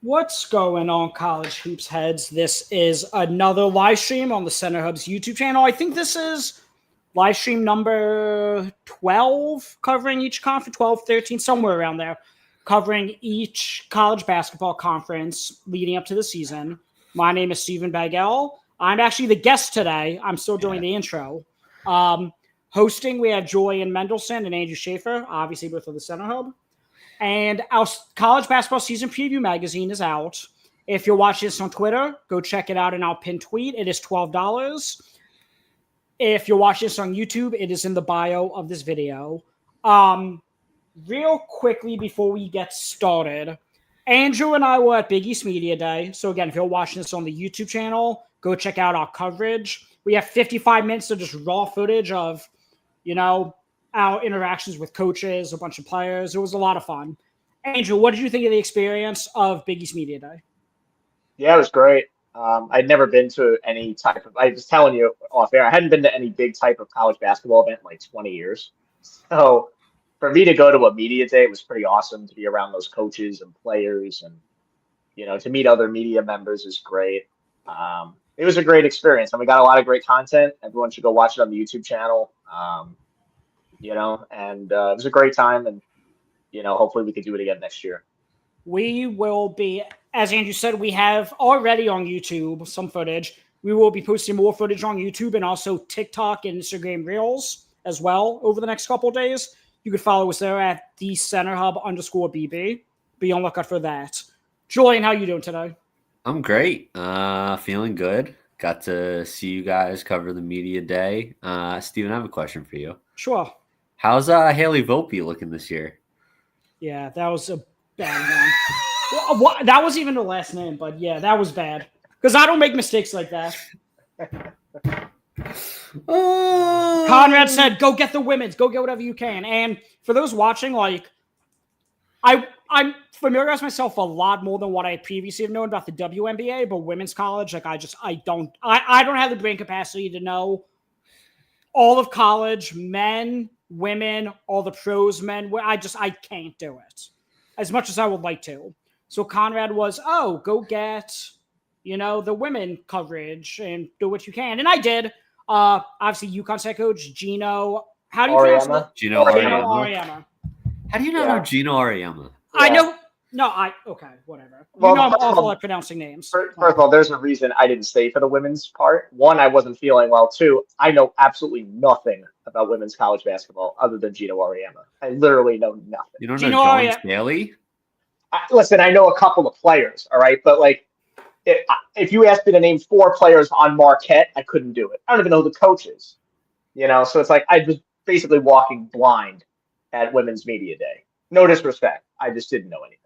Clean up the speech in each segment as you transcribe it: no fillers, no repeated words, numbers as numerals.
What's going on, college hoops heads? This is another live stream on the Center Hub's YouTube channel. I think this is live stream number 12, covering each conference, 12, 13, somewhere around there, covering each college basketball conference leading up to the season. My name is Stephen Bagell. I'm actually the guest today. I'm still doing the intro. Hosting, we have Julian Mendelson and Andrew Schaefer, obviously both of the Center Hub. And our college basketball season preview magazine is out. If you're watching this on Twitter, go check it out in our pinned tweet. It is $12. If you're watching this on YouTube, it is in the bio of this video. Real quickly before we get started, Andrew and I were at Big East Media Day. So again, if you're watching this on the YouTube channel, go check out our coverage. We have 55 minutes of just raw footage of, our interactions with coaches, a bunch of players. It was a lot of fun. Andrew, what did you think of the experience of Big East Media Day? Yeah, it was great. I'd never been to any type of, I was telling you off air, I hadn't been to any big type of college basketball event in like 20 years. So for me to go to a media day, it was pretty awesome to be around those coaches and players and, to meet other media members is great. It was a great experience and we got a lot of great content. Everyone should go watch it on the YouTube channel. And it was a great time and, hopefully we could do it again next year. We will be, as Andrew said, we have already on YouTube some footage. We will be posting more footage on YouTube and also TikTok and Instagram Reels as well over the next couple of days. You can follow us there at the @CenterHub_BB. Be on lookout for that. Julian, how you doing today? I'm great. Feeling good. Got to see you guys cover the media day. Steven, I have a question for you. Sure. How's Haley Volpe looking this year? Yeah, that was a bad one. That was even the last name, but yeah, that was bad. Because I don't make mistakes like that. Conrad said, go get the women's. Go get whatever you can. And for those watching, I'm familiarized myself a lot more than what I previously have known about the WNBA, but women's college, I don't have the brain capacity to know all of college, men, women, all the pros, men. I can't do it as much as I would like to. So Conrad was, go get, the women coverage and do what you can. And I did. Obviously, UConn's head coach, Gino. How do you pronounce it? Gino Auriemma. How do you not know Gino Auriemma? Yeah. I know. No, okay, whatever. Well, I'm awful at pronouncing names. First of all, there's a reason I didn't stay for the women's part. One, I wasn't feeling well. Two, I know absolutely nothing about women's college basketball other than Gino Auriemma. I literally know nothing. You don't know Jones Bailey? Listen, I know a couple of players, all right? But, if you asked me to name 4 players on Marquette, I couldn't do it. I don't even know who the coach is. So it's like I was basically walking blind at Women's Media Day. No disrespect. I just didn't know anything.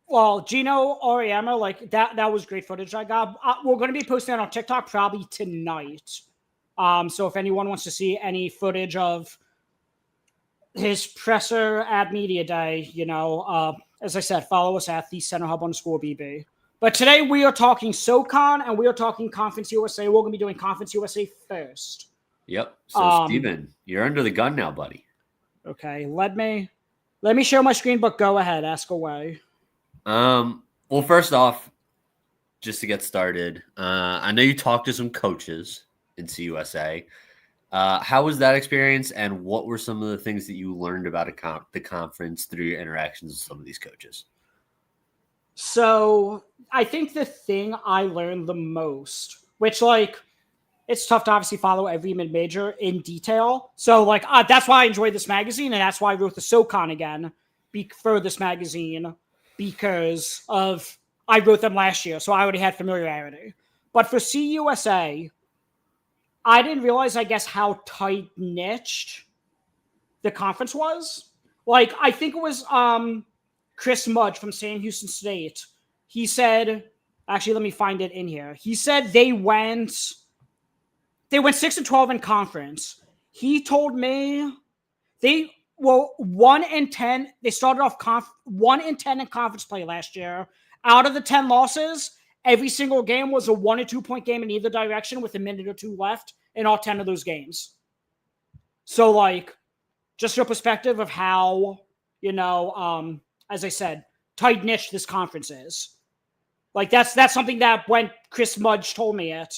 Well, Gino Auriemma, that was great footage I got. We're going to be posting that on TikTok probably tonight. So if anyone wants to see any footage of his presser at Media Day, as I said, follow us at the @CenterHub_BB. But today we are talking SoCon and we are talking Conference USA. We're going to be doing Conference USA first. Yep. So, Steven, you're under the gun now, buddy. Okay. Let me share my screen, but go ahead. Ask away. Well, first off, just to get started, I know you talked to some coaches in CUSA. How was that experience, and what were some of the things that you learned about the conference through your interactions with some of these coaches? So I think the thing I learned the most, which it's tough to obviously follow every mid-major in detail. So that's why I enjoyed this magazine, and that's why I wrote the SoCon again for this magazine, because I wrote them last year, so I already had familiarity. But for CUSA, I didn't realize, I guess, how tight-niched the conference was. I think it was Chris Mudge from Sam Houston State. he said, actually, let me find it in here. He said they went 6-12 in conference. He told me they 1-10. They started off 1-10 in conference play last year. Out of the 10 losses, every single game was a 1 or 2 point game in either direction with a minute or two left in all 10 of those games. So, like, just your perspective of how, as I said, tight niche this conference is. Like, that's something that when Chris Mudge told me it,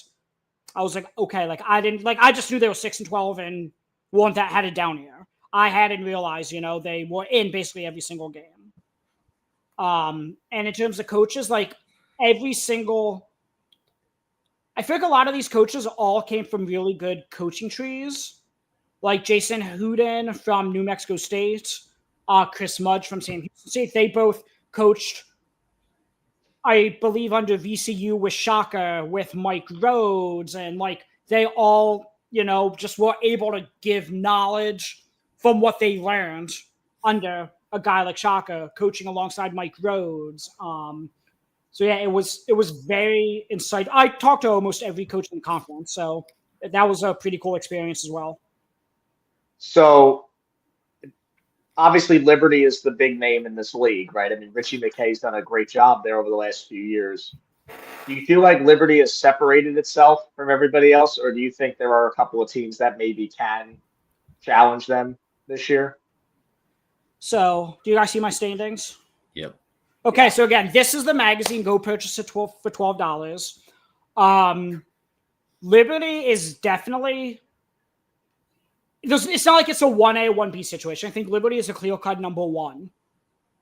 I was like, okay, I just knew they were 6-12 and one that had it down here. I hadn't realized, they were in basically every single game. And in terms of coaches, like I feel like a lot of these coaches all came from really good coaching trees, like Jason Huden from New Mexico State, Chris Mudge from Sam Houston State. They both coached, I believe, under VCU with Shaka, with Mike Rhodes, and like they all, just were able to give knowledge from what they learned under a guy like Shaka coaching alongside Mike Rhodes. So yeah, it was very insightful. I talked to almost every coach in the conference, so that was a pretty cool experience as well. So obviously Liberty is the big name in this league, right? I mean, Richie McKay's done a great job there over the last few years. Do you feel like Liberty has separated itself from everybody else, or do you think there are a couple of teams that maybe can challenge them this year? So, do you guys see my standings? Yep. Okay, so again, this is the magazine. Go purchase it for $12. Liberty is definitely. It's not like it's a 1A, 1B situation. I think Liberty is a clear-cut number one.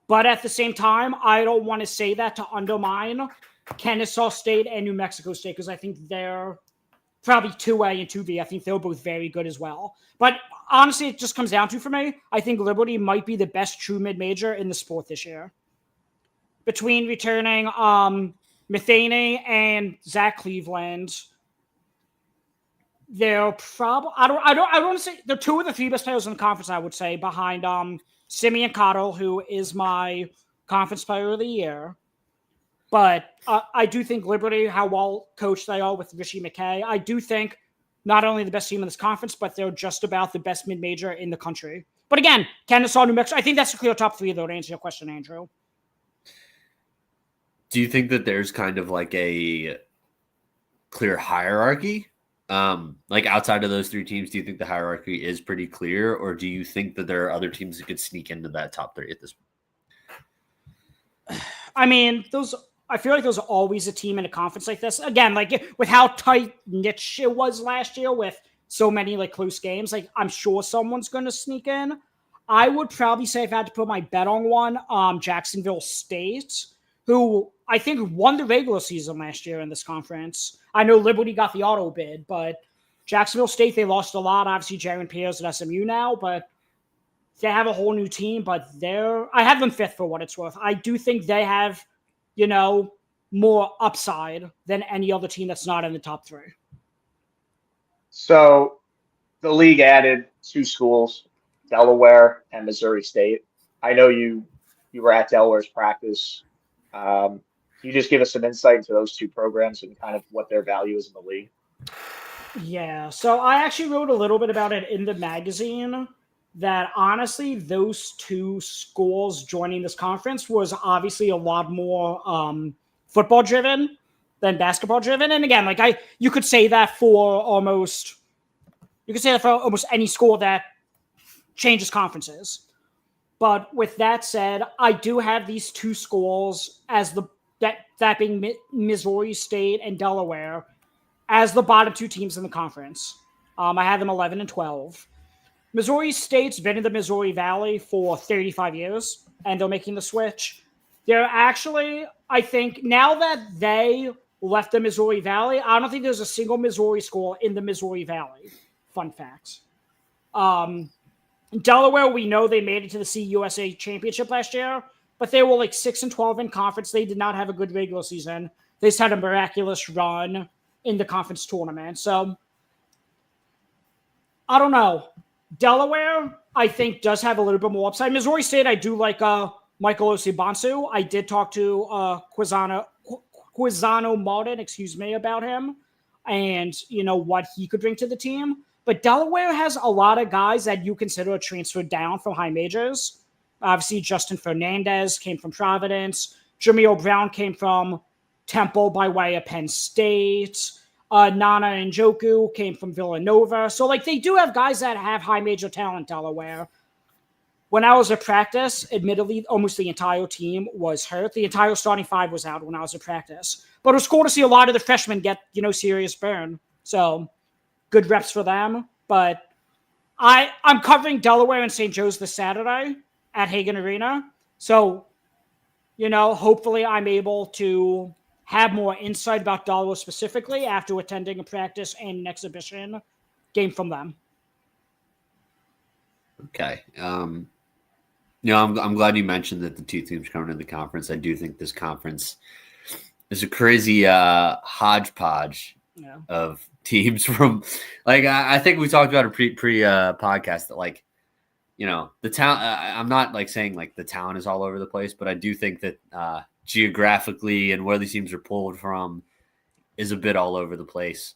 But at the same time, I don't want to say that to undermine Kennesaw State and New Mexico State, because I think they're probably 2A and 2B. I think they're both very good as well. But honestly, it just comes down to, for me, I think Liberty might be the best true mid-major in the sport this year. Between returning Matheny and Zach Cleveland, they're probably I don't want to say they're two of the three best players in the conference, I would say, behind Simeon Cottle, who is my conference player of the year. But I do think Liberty, how well coached they are with Richie McKay, I do think not only the best team in this conference, but they're just about the best mid-major in the country. But again, Kennesaw, New Mexico, I think that's a clear top three, though, to answer your question, Andrew. Do you think that there's kind of like a clear hierarchy? Like outside of those three teams, do you think the hierarchy is pretty clear, or do you think that there are other teams that could sneak into that top three at this point? I mean, I feel like there's always a team in a conference like this. Again, like with how tight niche it was last year with so many like close games, like I'm sure someone's going to sneak in. I would probably say if I had to put my bet on one, Jacksonville State, who I think won the regular season last year in this conference. I know Liberty got the auto bid, but Jacksonville State, they lost a lot. Obviously, Jaron Pierce at SMU now, but they have a whole new team. But I have them fifth for what it's worth. I do think they have, more upside than any other team that's not in the top three. So the league added two schools, Delaware and Missouri State. I know you were at Delaware's practice. Can you just give us some insight into those two programs and kind of what their value is in the league? Yeah, so I actually wrote a little bit about it in the magazine, that honestly, those two schools joining this conference was obviously a lot more football driven than basketball driven. And again, you could say that for almost any school that changes conferences. But with that said, I do have these two schools as that being Missouri State and Delaware as the bottom two teams in the conference. I have them 11 and 12. Missouri State's been in the Missouri Valley for 35 years, and they're making the switch. They're actually, I think, now that they left the Missouri Valley, I don't think there's a single Missouri school in the Missouri Valley. Fun fact. Delaware, we know they made it to the CUSA championship last year, but they were 6-12 in conference. They did not have a good regular season. They just had a miraculous run in the conference tournament. So, I don't know. Delaware, I think, does have a little bit more upside. Missouri State, I do like Michael Osibansu. I did talk to Quizano Martin, about him and, what he could bring to the team. But Delaware has a lot of guys that you consider transferred down from high majors. Obviously, Justin Fernandez came from Providence. Jameel Brown came from Temple by way of Penn State. Nana Njoku came from Villanova. So, they do have guys that have high major talent, Delaware. When I was at practice, admittedly, almost the entire team was hurt. The entire starting five was out when I was at practice. But it was cool to see a lot of the freshmen get, serious burn. So, good reps for them. But I'm covering Delaware and St. Joe's this Saturday at Hagan Arena. So, hopefully I'm able to have more insight about Delaware specifically after attending a practice and an exhibition game from them. Okay. I'm glad you mentioned that the two teams coming to the conference. I do think this conference is a crazy hodgepodge of teams from, I think we talked about a pre podcast that the talent. I'm not saying the talent is all over the place, but I do think that geographically and where these teams are pulled from is a bit all over the place.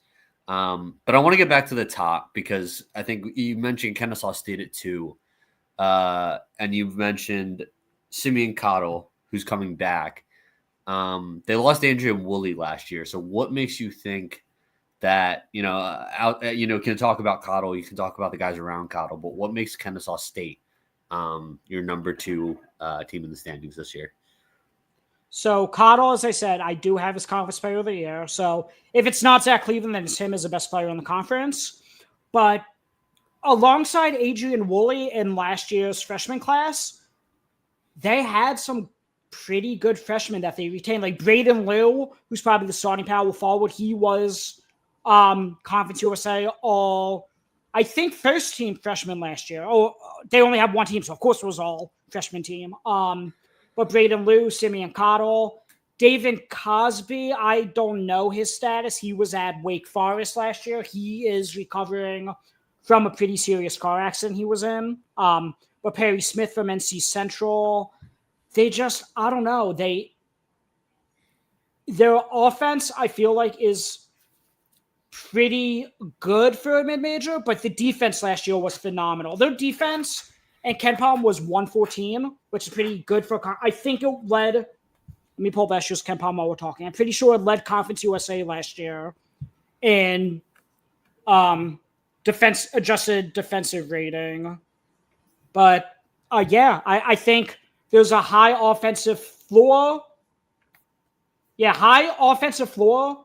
But I want to get back to the top because I think you mentioned Kennesaw State at 2. And you've mentioned Simeon Cottle, who's coming back. They lost Andrea Woolley last year. So what makes you think that, can talk about Cottle, you can talk about the guys around Cottle, but what makes Kennesaw State your number 2 team in the standings this year? So Cottle, as I said, I do have his conference player of the year. So if it's not Zach Cleveland, then it's him as the best player in the conference. But alongside Adrian Woolley in last year's freshman class, they had some pretty good freshmen that they retained. Like Braden Liu, who's probably the starting power forward. He was Conference USA all, I think, first team freshman last year. Oh, they only have one team, so of course it was all freshman team. But Braden Liu, Simeon Cottle, David Cosby, I don't know his status. He was at Wake Forest last year. He is recovering from a pretty serious car accident he was in. But Perry Smith from NC Central, they just, I don't know. Their offense, I feel like, is pretty good for a mid-major, but the defense last year was phenomenal. Their defense and KenPom was 114, which is pretty good for, I think it led, let me pull last year's KenPom while we're talking. I'm pretty sure it led Conference USA last year in adjusted defensive rating. But I think there's a high offensive floor. Yeah, high offensive floor,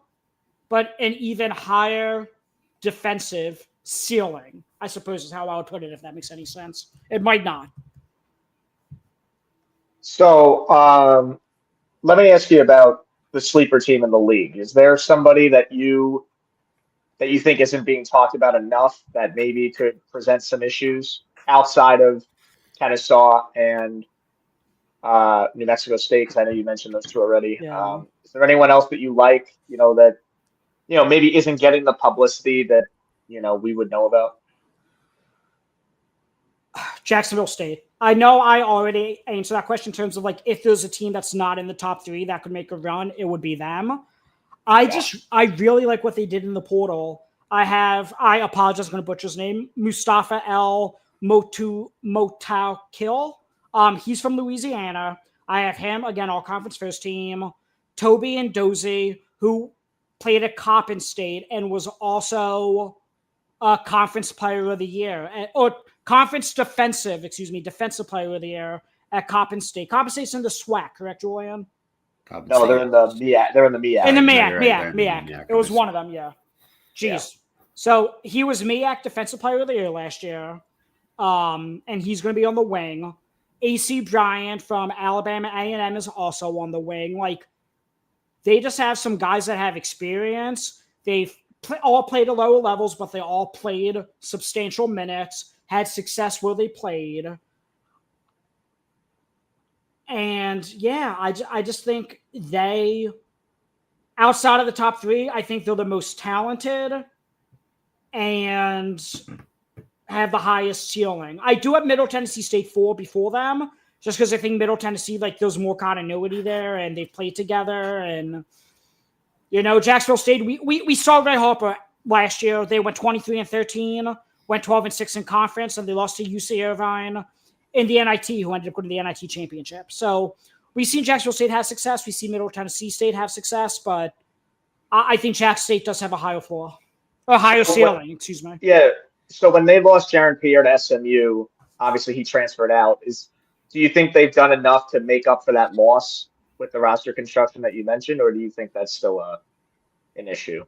but an even higher defensive ceiling, I suppose is how I would put it, if that makes any sense. It might not. So let me ask you about the sleeper team in the league. Is there somebody that you think isn't being talked about enough that maybe could present some issues outside of Kennesaw and New Mexico State? Because I know you mentioned those two already. Yeah. Is there anyone else that you like, that, maybe isn't getting the publicity that, we would know about? Jacksonville State. I know I already answered that question in terms of if there's a team that's not in the top 3 that could make a run, it would be them. I really like what they did in the portal. I apologize, I'm going to butcher his name, Mustafa El Motaukil. He's from Louisiana. I have him, again, all conference first team. Toby and Dozie, who played at Coppin State and was also a conference player of the year, or conference defensive player of the year at Coppin State. Coppin State's in the SWAC, correct, Julian? No, they're in the MEAC. They're in the MEAC. In the Right, MEAC. It was one of them, yeah. Jeez. Yeah. So he was MEAC Defensive Player of the Year last year, and he's going to be on the wing. AC Bryant from Alabama A&M is also on the wing. They just have some guys that have experience. They've all played at lower levels, but they all played substantial minutes, had success where they played. And I just think they, outside of the top 3, I think they're the most talented and have the highest ceiling. I do have Middle Tennessee State 4 before them, just because I think Middle Tennessee, like, there's more continuity there, and they've played together. And, Jacksonville State, we saw Ray Harper last year. They went 23-13, went 12-6 in conference, and they lost to UC Irvine in the NIT, who ended up going to the NIT championship. So we've seen Jacksonville State have success. We see Middle Tennessee State have success, but I think Jack State does have a higher floor, a higher ceiling, excuse me. Yeah. So when they lost Jaron Pierre to SMU, obviously he transferred out. Do you think they've done enough to make up for that loss with the roster construction that you mentioned, or do you think that's still an issue?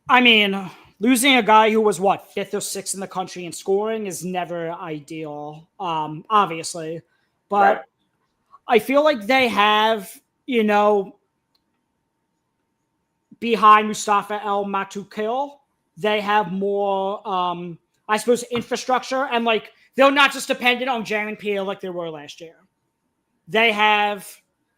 I mean, losing a guy who was, 5th or 6th in the country in scoring is never ideal, obviously. But right. I feel like they have, behind Mustafa El Matukil, they have more, I suppose, infrastructure. And, they're not just dependent on Jaron Pierre like they were last year. They have,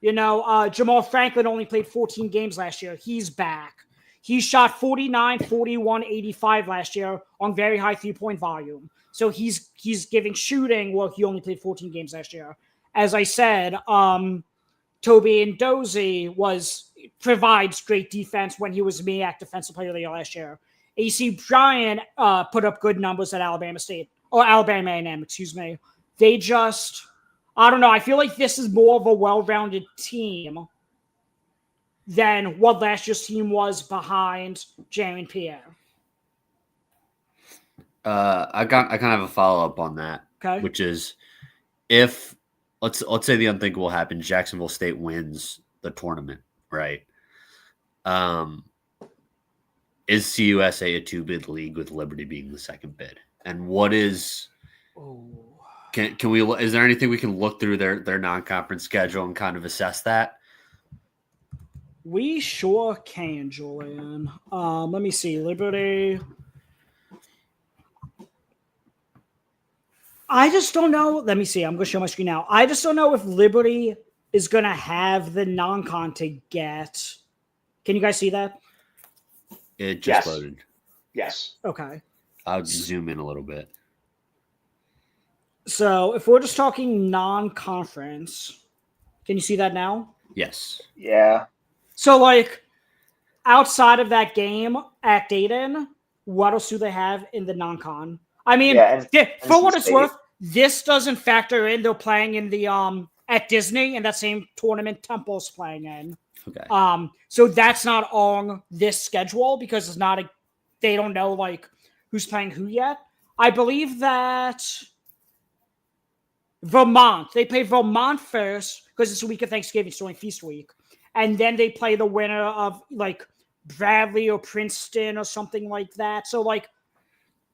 Jamal Franklin only played 14 games last year. He's back. He shot 49, 41, 85 last year on very high three-point volume. So he's giving shooting. Well, he only played 14 games last year. As I said, Toby Ndozie provides great defense when he was MEAC Defensive Player of the Year last year. AC Bryant put up good numbers at Alabama State, or Alabama A&M, excuse me. They just, I don't know. I feel like this is more of a well-rounded team than what last year's team was behind Jaron Pierre. I kind of have a follow-up on that, okay. Which is if let's say the unthinkable happens, Jacksonville State wins the tournament, right? Is CUSA a 2-bid league with Liberty being the second bid? And what is can we? Is there anything we can look through their non-conference schedule and kind of assess that? We sure can, Julian. Let me see. Liberty. I just don't know. Let me see. I'm going to show my screen now. I just don't know if Liberty is going to have the non-con to get. Can you guys see that? It just loaded. Yes. Okay. I'll zoom in a little bit. So if we're just talking non-conference, can you see that now? Yes. Yeah. So, outside of that game at Dayton, what else do they have in the non-con? I mean, for what it's worth, this doesn't factor in. They're playing in the at Disney in that same tournament Temple's playing in. Okay. So that's not on this schedule because it's not they don't know who's playing who yet. I believe that Vermont, they play Vermont first because it's a week of Thanksgiving, it's only feast week. And then they play the winner of Bradley or Princeton or something like that. So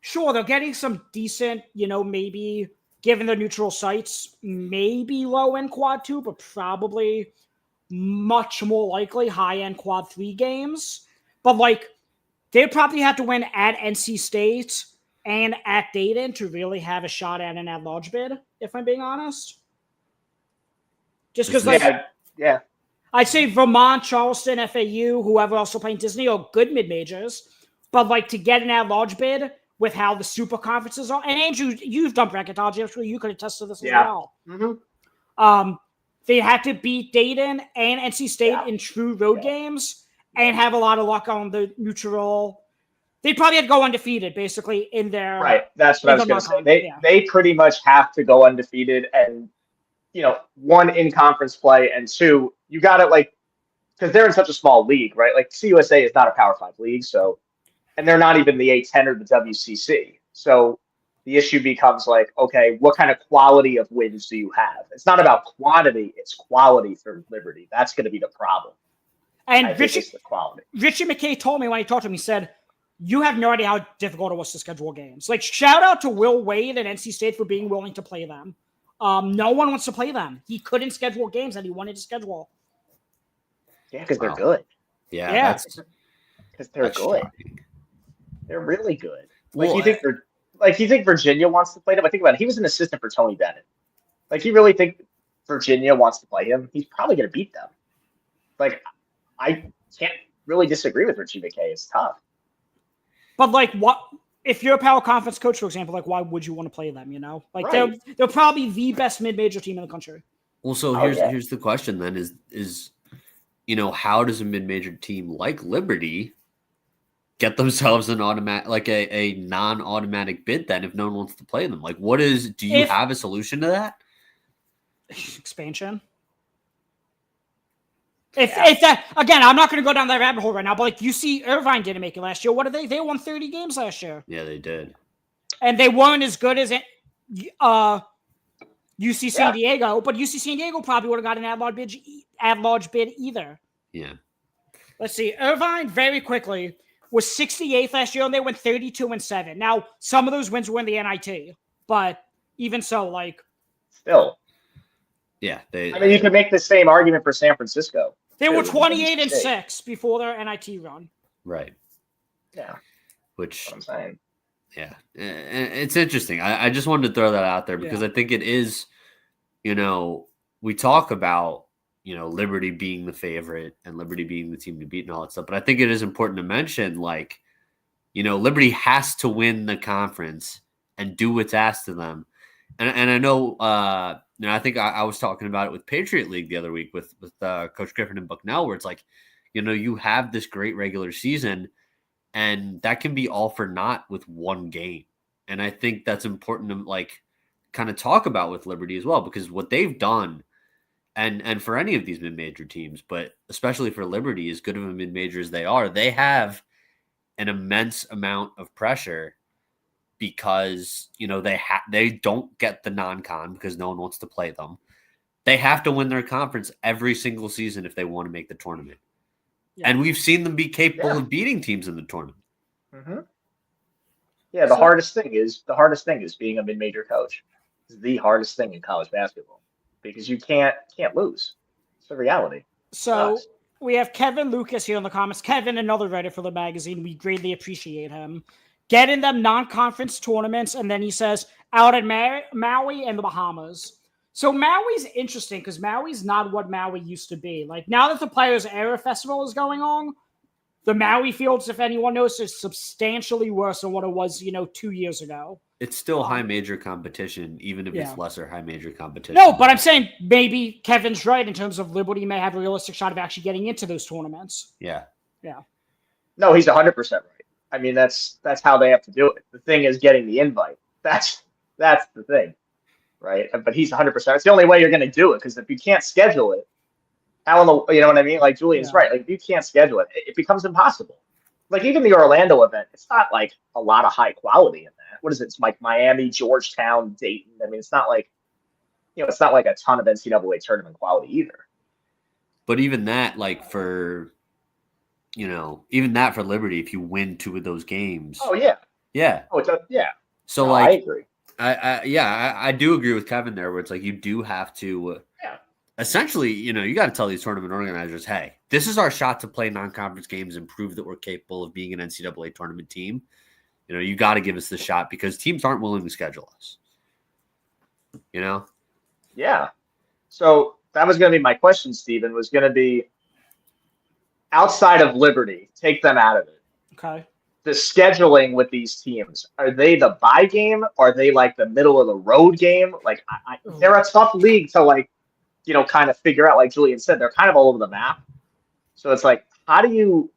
sure, they're getting some decent, maybe given the neutral sites, maybe low end quad 2, but probably much more likely high end quad 3 games. But they probably have to win at NC State and at Dayton to really have a shot at an at-large bid, if I'm being honest. Just because yeah. I'd say Vermont, Charleston, FAU, whoever else are playing Disney are good mid-majors. But to get an at-large bid with how the super conferences are, and Andrew, you've done bracketology, I'm sure you could attest to this as well. Mm-hmm. They had to beat Dayton and NC State in true road games and have a lot of luck on the neutral. They probably had to go undefeated, basically, in their... Right, that's what I was going to say. They pretty much have to go undefeated and, 1, in conference play, and 2, you got it, because they're in such a small league, right? CUSA is not a Power 5 league, so... And they're not even the A10 or the WCC. So the issue becomes okay, what kind of quality of wins do you have? It's not about quantity, it's quality for Liberty. That's going to be the problem. And Richie McKay told me when he talked to me, he said, you have no idea how difficult it was to schedule games. Shout out to Will Wade and NC State for being willing to play them. No one wants to play them. He couldn't schedule games that he wanted to schedule. Yeah, because they're good. Yeah. Because they're good. Shocking. They're really good. You think Virginia wants to play them? I think about it. He was an assistant for Tony Bennett. You really think Virginia wants to play him? He's probably going to beat them. I can't really disagree with Richie McKay. It's tough. But what if you're a power conference coach, for example? Why would you want to play them? Right. They're probably the best mid-major team in the country. Well, so here's the question then is how does a mid-major team like Liberty get themselves an automatic, like a non-automatic bid then if no one wants to play them? Like, do you have a solution to that? Expansion. If that, again, I'm not going to go down that rabbit hole right now, but like you see Irvine didn't make it last year. What did they? They won 30 games last year. Yeah, they did. And they weren't as good as UC San Diego, but UC San Diego probably would have got an at-large bid either. Yeah. Let's see. Irvine, very quickly, was 68th last year, and they went 32-7. Now, some of those wins were in the NIT, but even so, like... Still. Yeah. You could make the same argument for San Francisco. They were 28-6 before their NIT run. Right. Yeah. Which... That's what I'm saying. Yeah. It's interesting. I just wanted to throw that out there because I think it is, we talk about, Liberty being the favorite and Liberty being the team to beat and all that stuff. But I think it is important to mention, like, Liberty has to win the conference and do what's asked of them. And I know, I think I was talking about it with Patriot League the other week with Coach Griffin and Bucknell, where it's like, you have this great regular season and that can be all for naught with one game. And I think that's important to like kind of talk about with Liberty as well, because what they've done and for any of these mid-major teams, but especially for Liberty, as good of a mid-major as they are, they have an immense amount of pressure because, they don't get the non-con because no one wants to play them. They have to win their conference every single season if they want to make the tournament. Yeah. And we've seen them be capable of beating teams in the tournament. Mm-hmm. Yeah, the hardest thing is being a mid-major coach. It's the hardest thing in college basketball because you can't lose. It's the reality. So we have Kevin Lucas here in the comments. Kevin, another writer for the magazine. We greatly appreciate him. Getting them non-conference tournaments, and then he says out at Maui and the Bahamas. So Maui's interesting because Maui's not what Maui used to be. Like now that the Players Era Festival is going on, the Maui fields, if anyone knows, is substantially worse than what it was, 2 years ago. It's still high major competition, even if it's lesser high major competition. No, but I'm saying maybe Kevin's right in terms of Liberty may have a realistic shot of actually getting into those tournaments. Yeah. Yeah. No, he's 100% right. I mean, that's how they have to do it. The thing is getting the invite. That's the thing. Right. But he's 100%. It's the only way you're going to do it. Because if you can't schedule it, how in the, you know what I mean? Like Julian's right. Like if you can't schedule it, it becomes impossible. Like even the Orlando event, it's not like a lot of high quality in that. What is it? It's like Miami, Georgetown, Dayton. I mean, it's not like, it's not like a ton of NCAA tournament quality either. But even that, like for, even that for Liberty, if you win 2 of those games. Oh yeah. Yeah. Oh, yeah. So no, like, I agree. I do agree with Kevin there, where it's like you do have to essentially, you got to tell these tournament organizers, hey, this is our shot to play non-conference games and prove that we're capable of being an NCAA tournament team. You got to give us the shot because teams aren't willing to schedule us. Yeah. So that was going to be my question, Stephen, was going to be outside of Liberty, take them out of it. Okay. The scheduling with these teams, are they the bye game? Are they like the middle of the road game? Like they're a tough league to like, kind of figure out, like Julian said, they're kind of all over the map. So it's like, how do you,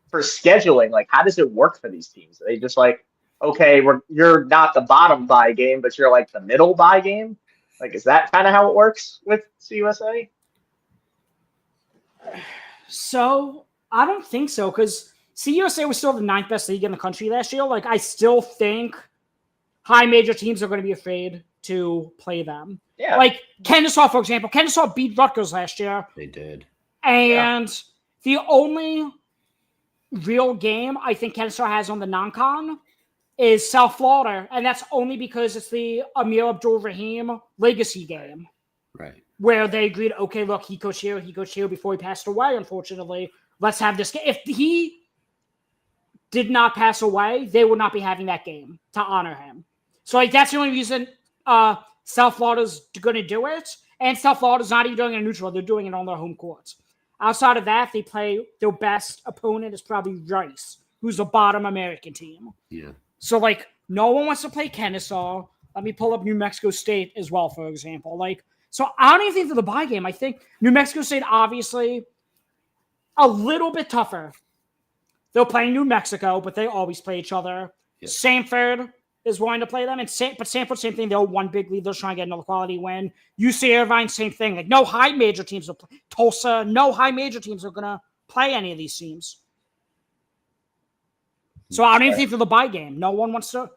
for scheduling, like how does it work for these teams? Are they just like, okay, you're not the bottom bye game, but you're like the middle bye game? Like, is that kind of how it works with CUSA? So I don't think so, because CUSA was still the 9th best league in the country last year. Like, I still think high major teams are going to be afraid to play them. Yeah. Like Kennesaw, for example. Kennesaw beat Rutgers last year. They did. And the only real game I think Kennesaw has on the non-con is South Florida. And that's only because it's the Amir Abdul-Rahim legacy game. Right. Where they agreed, okay, look, he coached here before he passed away, unfortunately. Let's have this game. If he did not pass away, they would not be having that game to honor him. So like that's the only reason South Florida's going to do it. And South Florida's not even doing it in neutral. They're doing it on their home courts. Outside of that, they play their best opponent is probably Rice, who's the bottom American team. Yeah. So like no one wants to play Kennesaw. Let me pull up New Mexico State as well, for example. Like So I don't even think for the bye game. I think New Mexico State, obviously, a little bit tougher. They're playing New Mexico, but they always play each other. Yeah. Sanford is willing to play them, but Sanford, same thing. They're one big lead. They're trying to get another quality win. UC Irvine, same thing. Like no high major teams will play. Tulsa, no high major teams are gonna play any of these teams. So I don't even think for the bye game. No one wants to.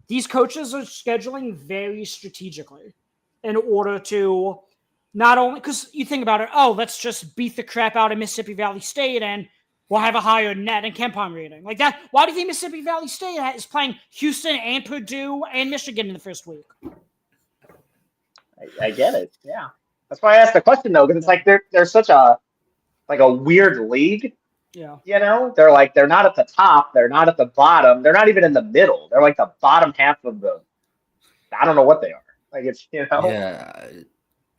These coaches are scheduling very strategically in order to not only because you think about it. Oh, let's just beat the crap out of Mississippi Valley State and we'll have a higher net and KenPom rating. Like that. Why do you think Mississippi Valley State is playing Houston and Purdue and Michigan in the first week? I get it. Yeah. That's why I asked the question, though, because it's like they're such a weird league. Yeah. You know? They're not at the top. They're not at the bottom. They're not even in the middle. They're like the bottom half of the – I don't know what they are. Like it's, you know? Yeah.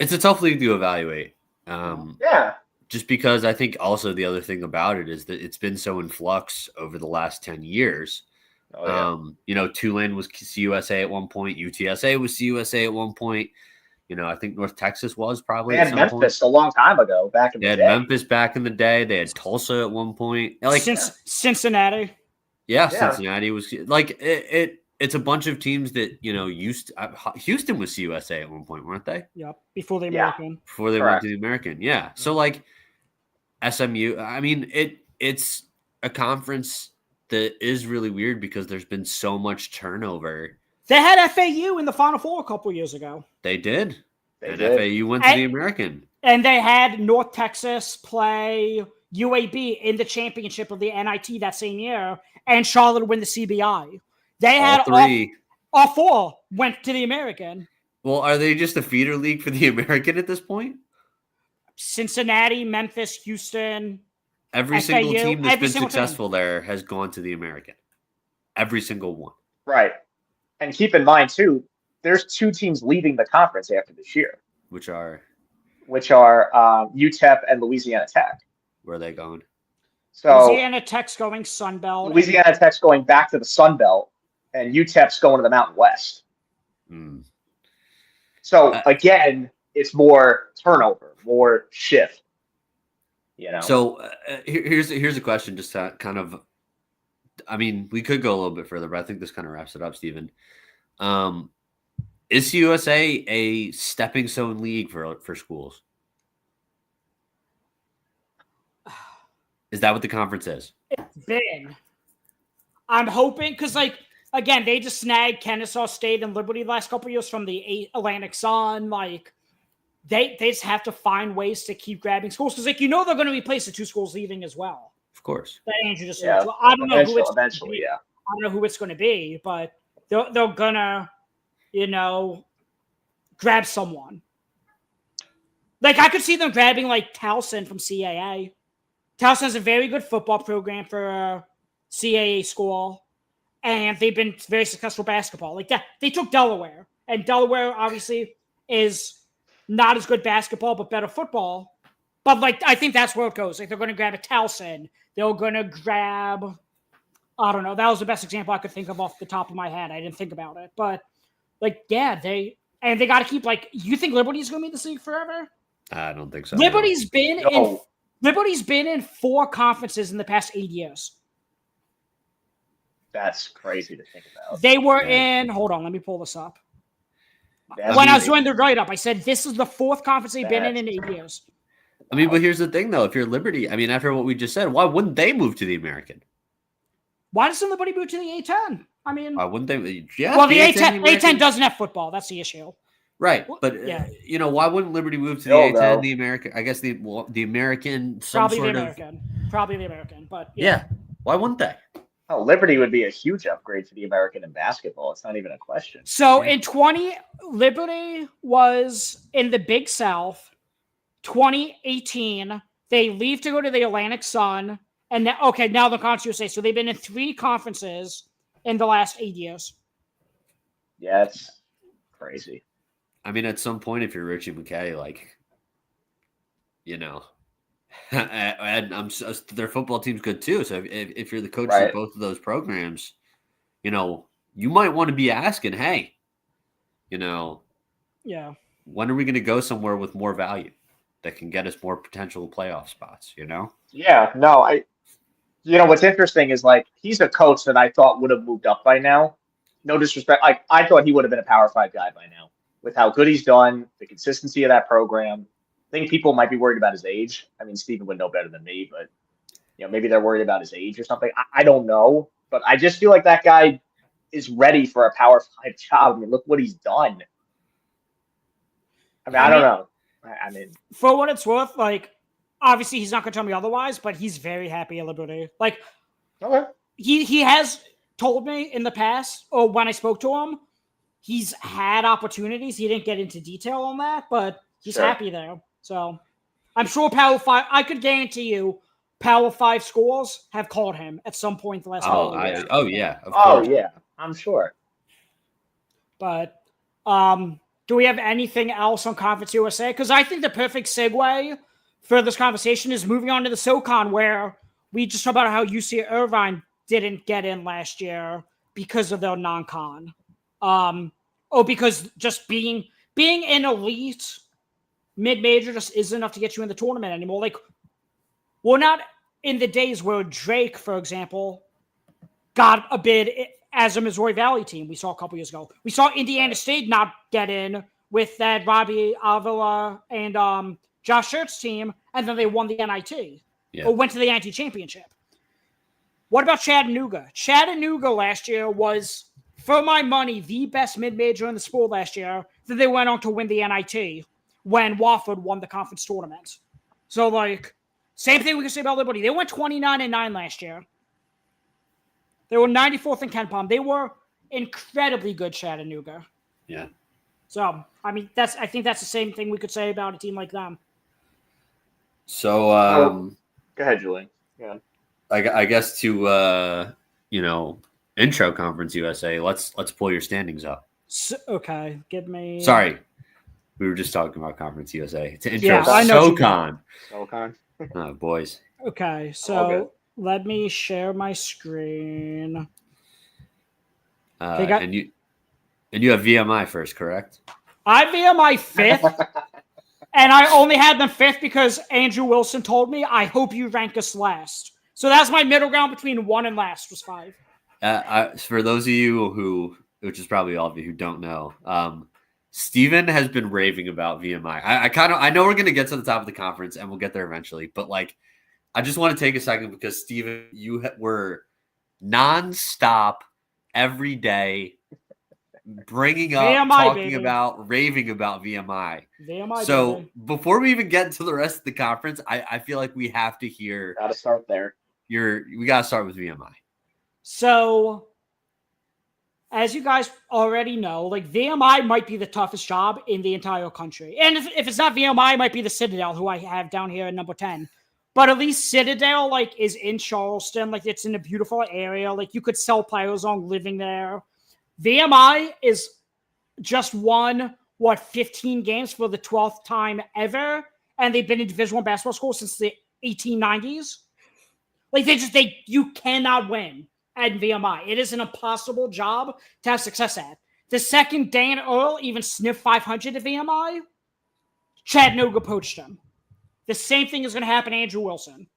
It's a tough league to evaluate. Yeah. Just because I think also the other thing about it is that it's been so in flux over the last 10 years. Oh, yeah. You know, Tulane was CUSA at one point. UTSA was CUSA at one point. You know, I think North Texas was probably. They had Memphis a long time ago, back in the day. They had Memphis back in the day. They had Tulsa at one point. Like Cincinnati. Yeah, Cincinnati was like it's a bunch of teams that, you know, Houston was CUSA at one point, weren't they? Yep. Before the American. Before they went to the American. Yeah. So like SMU, I mean, it's a conference that is really weird because there's been so much turnover. They had FAU in the Final Four a couple years ago. They did. They did. FAU went to the American. And they had North Texas play UAB in the championship of the NIT that same year, and Charlotte win the CBI. They had all four went to the American. Well, are they just a feeder league for the American at this point? Cincinnati, Memphis, Houston. Every single team that's been successful there has gone to the American. Every single one. Right. And keep in mind, too, there's two teams leaving the conference after this year. Which are UTEP and Louisiana Tech. Where are they going? So Louisiana Tech's going Sun Belt. Louisiana Tech's going back to the Sun Belt, and UTEP's going to the Mountain West. Mm. So, again, it's more turnover, more shift. You know. So here's a question, just to kind of. I mean, we could go a little bit further, but I think this kind of wraps it up, Stephen. Is USA a stepping stone league for schools? Is that what the conference is? It's big. I'm hoping because, like, again, they just snagged Kennesaw State and Liberty the last couple of years from the Atlantic Sun. Like, they just have to find ways to keep grabbing schools because, like, you know, they're going to replace the two schools leaving as well. Of course. That Andrew just yeah. So I don't know who it's eventually. Yeah. I don't know who it's going to be, but they're gonna, you know, grab someone. Like I could see them grabbing like Towson from CAA. Towson has a very good football program for a CAA school, and they've been very successful basketball. Like that, they took Delaware, and Delaware obviously is not as good basketball, but better football. But like I think that's where it goes. Like they're going to grab a Towson. They're going to grab. I don't know. That was the best example I could think of off the top of my head. I didn't think about it, but like, yeah, they got to keep like. You think Liberty's going to be in this league forever? I don't think so. Liberty's been in 4 conferences in the past 8 years. That's crazy to think about. They were in. Hold on, let me pull this up. That's when I was doing the write-up, I said this is the 4th conference they've been in 8 years. I mean, but here's the thing, though. If you're Liberty, I mean, after what we just said, why wouldn't they move to the American? Why doesn't Liberty move to the A10? I mean, why wouldn't they? Yeah, well, the A10 doesn't have football. That's the issue. Right, but you know, why wouldn't Liberty move to the A10, the American? I guess the American, Probably the American, but yeah. Why wouldn't they? Oh, Liberty would be a huge upgrade for the American in basketball. It's not even a question. So in Liberty was in the Big South. 2018, they leave to go to the Atlantic Sun, and now the Conference USA. So they've been in 3 conferences in the last 8 years. Yeah, it's crazy. I mean, at some point, if you're Richie McKay, like, you know, and their football team's good too. So if you're the coach of both of those programs, you know, you might want to be asking, hey, you know, when are we going to go somewhere with more value that can get us more potential playoff spots? Yeah, no, what's interesting is like he's a coach that I thought would have moved up by now. No disrespect, like I thought he would have been a Power Five guy by now with how good he's done, the consistency of that program. I think people might be worried about his age. I mean, Steven would know better than me, but maybe they're worried about his age or something. I don't know, but I just feel like that guy is ready for a Power Five job. I mean, look what he's done. I don't know. I mean, for what it's worth, like, obviously he's not going to tell me otherwise, but he's very happy at Liberty. Like, okay. He has told me in the past, or when I spoke to him, he's had opportunities. He didn't get into detail on that, but he's happy there. So I'm sure Power 5, I could guarantee you, Power 5 schools have called him at some point the last couple of years. Of course. Yeah, I'm sure. But do we have anything else on Conference USA? Because I think the perfect segue for this conversation is moving on to the SoCon, where we just talked about how UC Irvine didn't get in last year because of their non-con. Or because just being an elite mid-major just isn't enough to get you in the tournament anymore. Like, we're not in the days where Drake, for example, got a bid as a Missouri Valley team we saw a couple years ago. We saw Indiana State not get in with that Robbie Avila and Josh Schertz team, and then they won the NIT. Or went to the NIT championship. What about Chattanooga? Chattanooga last year was, for my money, the best mid-major in the sport last year. Then they went on to win the NIT when Wofford won the conference tournament. So, like, same thing we can say about Liberty. They went 29-9 last year. They were 94th in KenPom. They were incredibly good, Chattanooga. Yeah. So, I mean, I think that's the same thing we could say about a team like them. So, go ahead, Julian. Yeah. I guess to intro Conference USA, let's pull your standings up. So, okay, give me. Sorry, we were just talking about Conference USA. To intro I know SoCon. SoCon. Oh, boys. Okay, so let me share my screen. And you have VMI first, correct? I VMI fifth, and I only had them fifth because Andrew Wilson told me, I hope you rank us last. So that's my middle ground between 1 and last was 5. For those of you which is probably all of you who don't know, Steven has been raving about VMI. I know we're going to get to the top of the conference and we'll get there eventually, but like, I just want to take a second because Steven, you were nonstop every day bringing up, VMI, talking baby. about, raving about VMI. VMI, so baby. before we even get into the rest of the conference, I feel like we have to hear. Got to start there. We got to start with VMI. So, as you guys already know, like, VMI might be the toughest job in the entire country. And if it's not VMI, it might be the Citadel, who I have down here at number 10. But at least Citadel, like, is in Charleston. Like, it's in a beautiful area. Like, you could sell players on living there. VMI is just won, 15 games for the 12th time ever. And they've been in Division I basketball school since the 1890s. Like, you cannot win at VMI. It is an impossible job to have success at. The second Dan Earl even sniffed 500 at VMI, Chattanooga poached him. The same thing is going to happen to Andrew Wilson.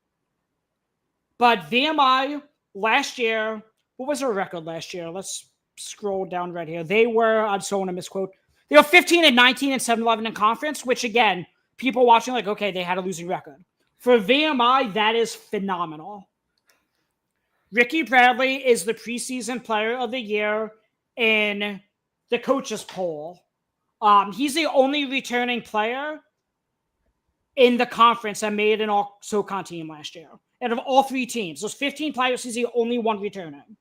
But VMI last year, what was their record last year? Let's scroll down right here. They were, I'm so going to misquote, they were 15-19 and 7-11 in conference, which again, people watching like, okay, they had a losing record. For VMI, that is phenomenal. Ricky Bradley is the preseason player of the year in the coaches poll. He's the only returning player in the conference that made an all SoCon team last year. Out of all 3 teams, those 15 players, he's the only one returning.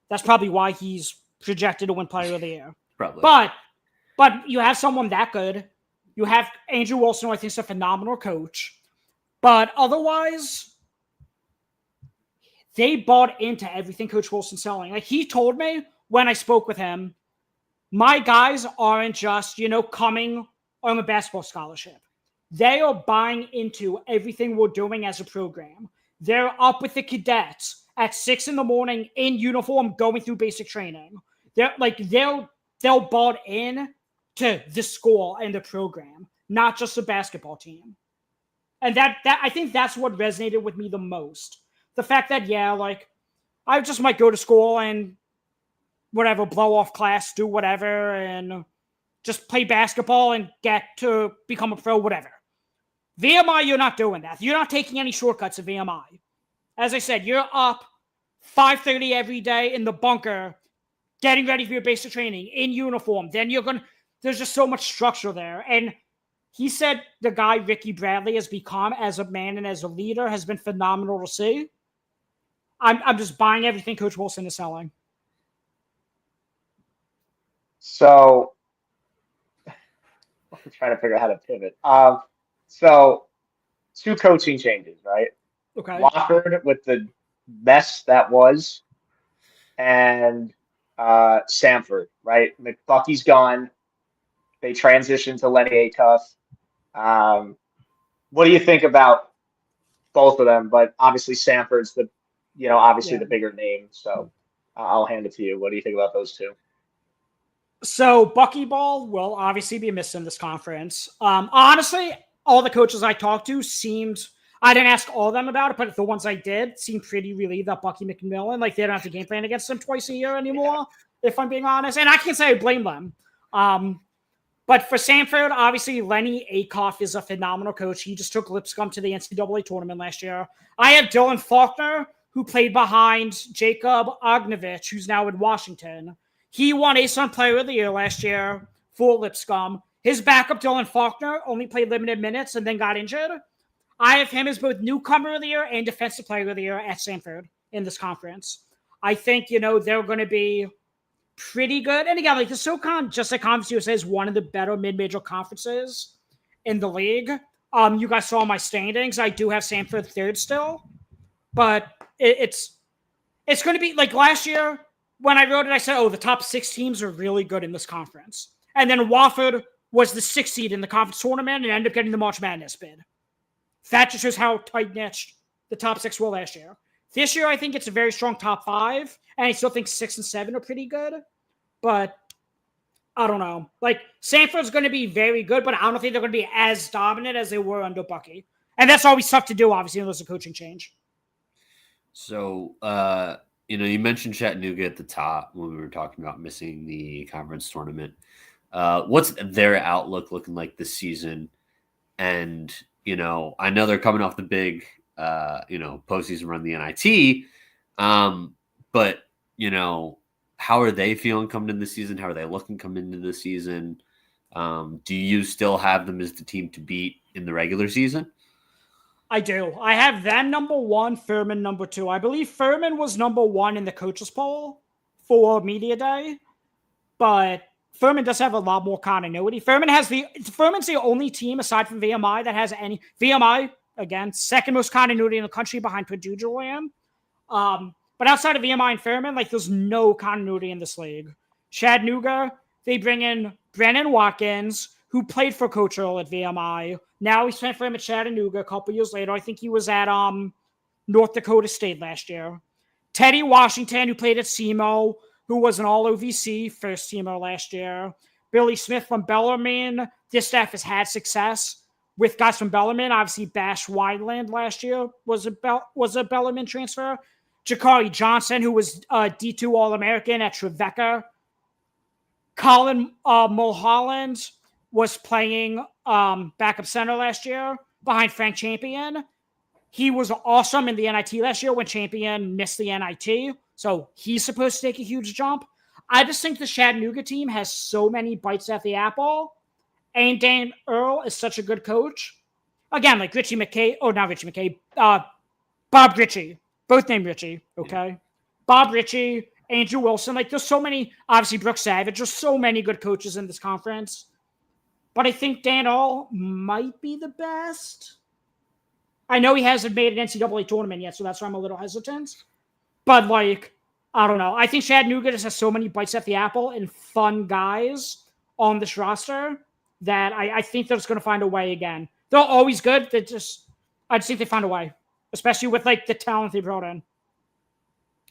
That's probably why he's projected to win player of the year. Probably. But you have someone that good. You have Andrew Wilson, who I think is a phenomenal coach. But otherwise, they bought into everything Coach Wilson's selling. Like, he told me when I spoke with him, my guys aren't just, coming on a basketball scholarship. They are buying into everything we're doing as a program. They're up with the cadets at 6 a.m. in uniform going through basic training. They're bought in to the school and the program, not just a basketball team. And that I think that's what resonated with me the most. The fact that, like, I just might go to school and whatever, blow off class, do whatever, and just play basketball and get to become a pro, whatever. VMI, you're not doing that. You're not taking any shortcuts at VMI. As I said, you're up 5:30 every day in the bunker, getting ready for your basic training in uniform. Then there's just so much structure there. And he said the guy Ricky Bradley has become as a man and as a leader has been phenomenal to see. I'm just buying everything Coach Wilson is selling. So I'm trying to figure out how to pivot. So 2 coaching changes, right? Okay. Wofford with the mess that was, and Samford, right? McBucky's gone. They transitioned to Lenny Acuff. What do you think about both of them? But obviously Samford's the bigger name. So I'll hand it to you. What do you think about those 2? So Buckyball will obviously be missed in this conference. Honestly, all the coaches I talked to I didn't ask all of them about it, but the ones I did seemed pretty relieved that Bucky McMillan, like, they don't have to game plan against them twice a year anymore, if I'm being honest. And I can't say I blame them. But for Samford, obviously, Lenny Acuff is a phenomenal coach. He just took Lipscomb to the NCAA tournament last year. I have Dylan Faulkner, who played behind Jacob Ognovich, who's now in Washington. He won ASUN Player of the Year last year for Lipscomb. His backup, Dylan Faulkner, only played limited minutes and then got injured. I have him as both newcomer of the year and defensive player of the year at Samford in this conference. I think, they're going to be pretty good. And again, like, the SoCon, just like Conference USA, is one of the better mid-major conferences in the league. You guys saw my standings. I do have Samford third still. But it's going to be like last year when I wrote it, I said, the top 6 teams are really good in this conference. And then Wofford was the 6th seed in the conference tournament and ended up getting the March Madness bid. That just shows how tight-knit the top 6 were last year. This year, I think it's a very strong top 5, and I still think 6 and 7 are pretty good. But I don't know. Like, Samford's going to be very good, but I don't think they're going to be as dominant as they were under Bucky. And that's always tough to do, obviously, when there's a coaching change. So, you mentioned Chattanooga at the top when we were talking about missing the conference tournament. What's their outlook looking like this season? And, I know they're coming off the big, postseason run, the NIT. But, how are they feeling coming into the season? How are they looking coming into the season? Do you still have them as the team to beat in the regular season? I do. I have them number 1, Furman number 2. I believe Furman was number 1 in the coaches poll for Media Day, but Furman does have a lot more continuity. Furman's the only team aside from VMI that has any. VMI, again, second most continuity in the country behind Purdue Julian. But outside of VMI and Furman, like, there's no continuity in this league. Chattanooga, they bring in Brennan Watkins, who played for Coach Earl at VMI. Now he's playing for him at Chattanooga a couple years later. I think he was at North Dakota State last year. Teddy Washington, who played at SEMO, who was an All-OVC first teamer last year. Billy Smith from Bellarmine. This staff has had success with guys from Bellarmine. Obviously, Bash Wineland last year was a Bellarmine transfer. Jakari Johnson, who was D2 All-American at Trevecca. Colin Mulholland was playing backup center last year behind Frank Champion. He was awesome in the NIT last year when Champion missed the NIT. So he's supposed to take a huge jump. I just think the Chattanooga team has so many bites at the apple. And Dan Earl is such a good coach. Again, like Richie McKay, not Richie McKay, Bob Ritchie. Both named Richie, okay? Yeah. Bob Ritchie, Andrew Wilson. Like, there's so many, obviously Brooks Savage. There's so many good coaches in this conference. But I think Dan Earl might be the best. I know he hasn't made an NCAA tournament yet, so that's why I'm a little hesitant. But, like, I don't know. I think Chattanooga just has so many bites at the apple and fun guys on this roster that I think they're just going to find a way again. They're always good. I just think they find a way, especially with, like, the talent they brought in.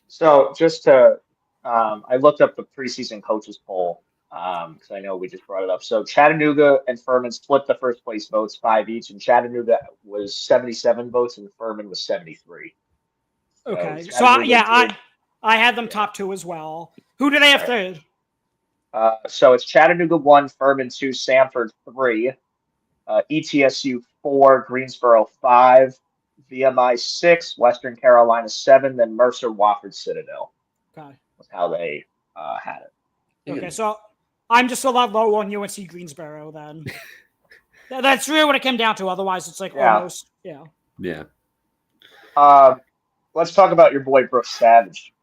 So just to, I looked up the preseason coaches poll. because I know we just brought it up. So Chattanooga and Furman split the first place votes 5 each, and Chattanooga was 77 votes and Furman was 73. Okay. So Chattanooga I had them top 2 as well. Who do they have third? So it's Chattanooga 1, Furman 2, Samford 3, ETSU 4, Greensboro 5, VMI 6, Western Carolina 7, then Mercer, Wofford, Citadel. Okay. That's how they had it. Okay, so I'm just a lot lower on UNC Greensboro then. That's really what it came down to. Otherwise, it's like almost, yeah. Yeah. Let's talk about your boy Brooks Savage.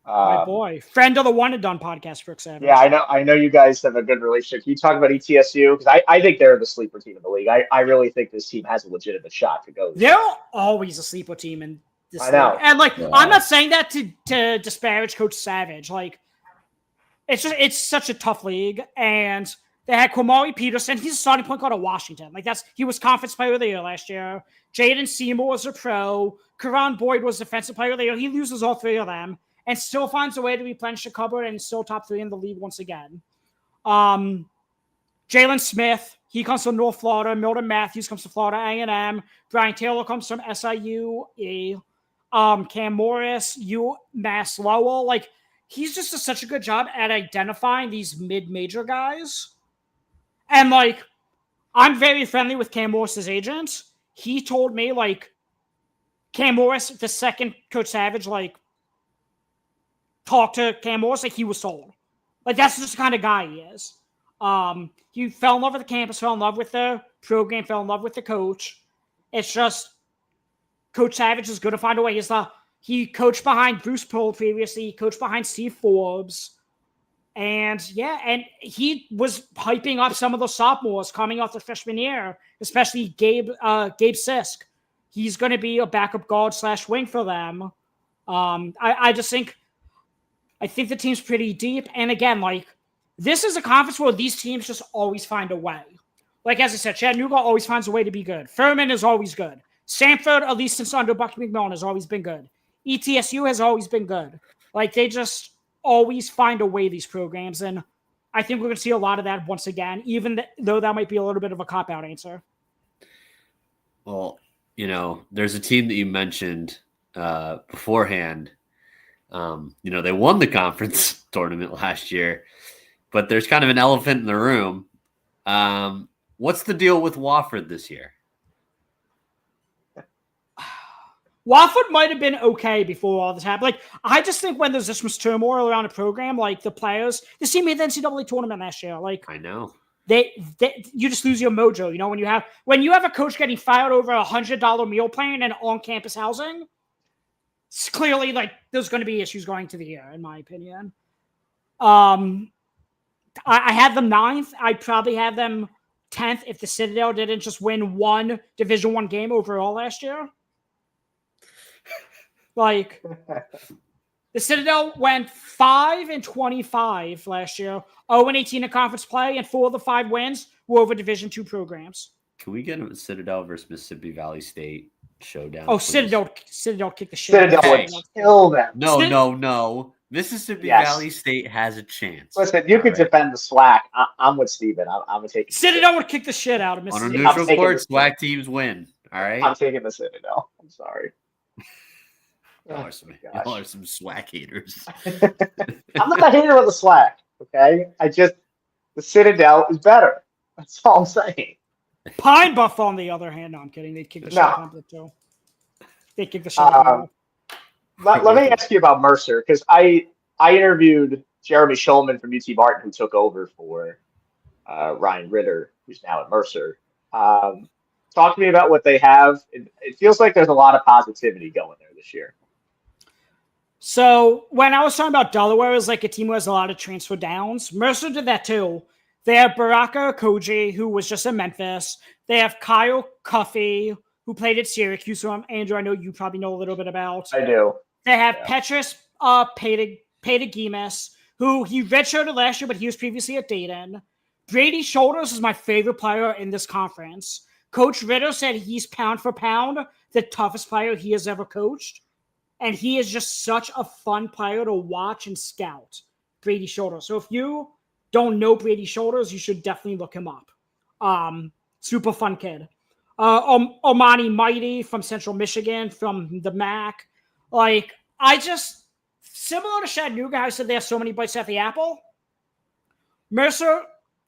My boy, friend of the One and Done podcast, Brooks Savage. Yeah, I know you guys have a good relationship. Can you talk about ETSU? Because I think they're the sleeper team in the league. I really think this team has a legitimate shot to go. They're always a sleeper team in this league. And I'm not saying that to disparage Coach Savage. Like, it's such a tough league, and they had Kwamari Peterson. He's a starting point guard at Washington. Like, he was Conference Player of the Year last year. Jaden Seymour was a pro. Karan Boyd was Defensive Player of the Year. He loses all 3 of them and still finds a way to replenish the cupboard and still top 3 in the league once again. Jalen Smith, he comes from North Florida. Milton Matthews comes from Florida A&M. Brian Taylor comes from SIU. Cam Morris, UMass Lowell. Like, he's just such a good job at identifying these mid-major guys. And, like, I'm very friendly with Cam Morris's agent. He told me, like, Cam Morris, the second Coach Savage, like, talked to Cam Morris, like, he was sold. Like, that's just the kind of guy he is. He fell in love with the campus, fell in love with the program, fell in love with the coach. It's just Coach Savage is going to find a way. He coached behind Bruce Pearl previously. He coached behind Steve Forbes. And he was hyping up some of the sophomores coming off the freshman year, especially Gabe Sisk. He's going to be a backup guard / wing for them. I think the team's pretty deep. And again, like, this is a conference where these teams just always find a way. Like, as I said, Chattanooga always finds a way to be good. Furman is always good. Samford, at least since under Bucky McMillan, has always been good. ETSU has always been good. Like, they just always find a way, these programs. And I think we're going to see a lot of that once again, even though that might be a little bit of a cop-out answer. Well, there's a team that you mentioned beforehand. They won the conference tournament last year, but there's kind of an elephant in the room. What's the deal with Wofford this year? Wofford might have been okay before all this happened. Like, I just think when there's this much turmoil around a program, like the players, this team made the NCAA tournament last year. Like, I know. You just lose your mojo, when you have a coach getting fired over $100 meal plan and on-campus housing. It's clearly, like, there's going to be issues going to the year, in my opinion. I had them 9th. I'd probably have them 10th if the Citadel didn't just win one Division I game overall last year. Like, the Citadel went 5-25 last year, 0-18 in conference play, and 4 of the 5 wins were over Division II programs. Can we get a Citadel versus Mississippi Valley State showdown? Oh, please? Citadel kicked the shit. Citadel would kill them. No. Mississippi Valley State has a chance. Listen, you can defend the SWAC. I'm with Steven. I'm going to take Citadel would kick the shit out of Mississippi. On a neutral court, SWAC teams win. All right? I'm taking the Citadel. I'm sorry. Y'all are some SWAC haters. I'm not a hater of the SWAC, okay? The Citadel is better. That's all I'm saying. Pine Buff, on the other hand, no, I'm kidding. They'd kick the shit out of them too. They'd kick the shit out of them. Let me ask you about Mercer, because I interviewed Jeremy Schulman from UT Martin, who took over for Ryan Ritter, who's now at Mercer. Talk to me about what they have. It feels like there's a lot of positivity going there this year. So when I was talking about Delaware as like a team who has a lot of transfer downs, Mercer did that too. They have Baraka Koji, who was just in Memphis. They have Kyle Cuffey, who played at Syracuse, who Andrew, I know you probably know a little bit about. I do. They have Petrus Patagimis, who he redshirted last year, but he was previously at Dayton. Brady Shoulders is my favorite player in this conference. Coach Ritter said he's pound for pound the toughest player he has ever coached. And he is just such a fun player to watch and scout, Brady Shoulders. So if you don't know Brady Shoulders, you should definitely look him up. Super fun kid. Omani Mighty from Central Michigan, from the MAC. Like, similar to Chattanooga, I said they have so many bites at the apple. Mercer